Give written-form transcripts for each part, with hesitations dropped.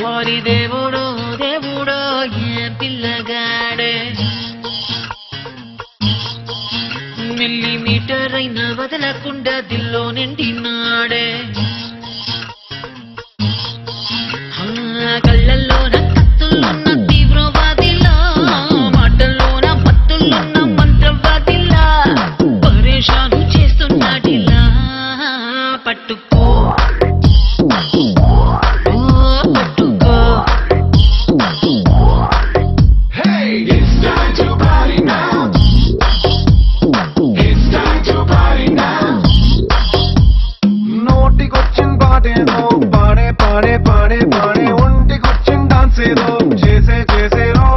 ఓరి దేవుడో దేవుడో ఏ పిల్లగాడే మిల్లీమీటర్ అయినా వదలకుండా దిల్లో నిండినాడే కళ్ళల్లోన కత్తులున్న తీవ్రవాదిలా మాటల్లోన మత్తులున్న మంత్రవాదిలా పరేషాను చేస్తున్నాడిలా పట్టుకో పట్టుకో నోటికొచ్చిన పాటేదో పాడే పాడే పాడే పాడే ఒంటికొచ్చిన డాన్స్ ఏదో చేసే చేసేరో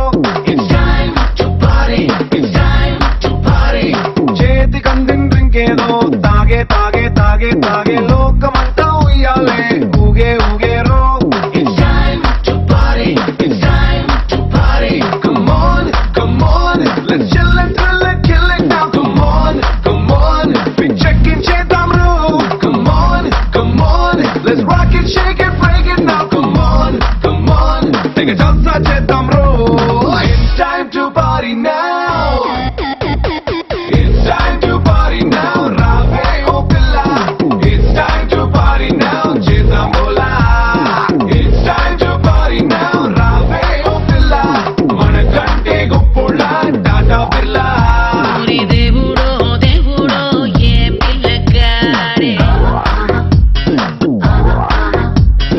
చేతికందిన డ్రింక్ ఏదో తాగే తాగే తాగే తాగే లోకమంతా ఉయ్యాలే ఊగే ఊగేరో Come on, come on, let's chill and thrill and kill it now. Come on, be checking cheddam ro. Come on, let's rock it, shake it, break it now. Come on, take a jalsa cheddam ro. It's time to party now. It's time to party now. Rave oh pilla. It's time to party now. Cheddam bola. It's time to party now. Rave oh pilla. Manakante goppola Tata Birla. ఓరి దేవుడో దేవుడో ఏ పిల్లగాడే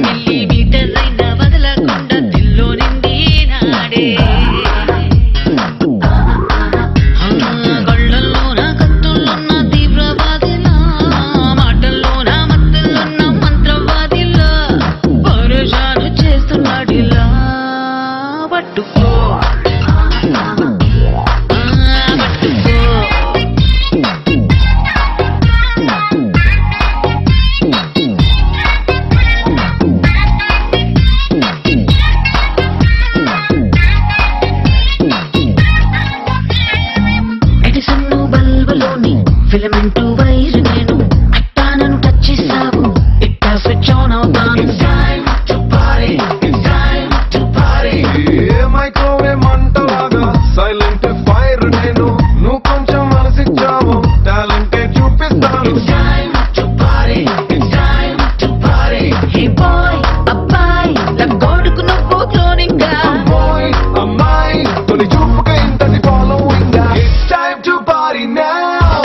millimetre అయినా వదలకుండా దిల్లో నిండినాడే కళ్ళల్లోన కత్తులున్న తీవ్రవాదిలా మాటల్లోన మత్తులున్న మంత్రవాదిలా పరేషాను చేస్తున్నాడిలా పట్టుకో ఎడిసన్ను బల్బులోని filament wire నేను అట్టానను touch చేసావు ఇట్టా switch on అవుతాను ఏ మైక్రోవేవ్ మంటలాగా సైలెంట్ ఫైర్ నేను నువ్వు కొంచెం మనసిచ్చావు టాలెంటే చూపిస్తాను హే బాయ్ అబ్బాయి లగ్గోడుకు నువ్వు క్లోనింగా అమ్మాయి అమ్మాయి తొలి చూపుగా ఇంతటి following It's time to party now.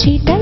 చీట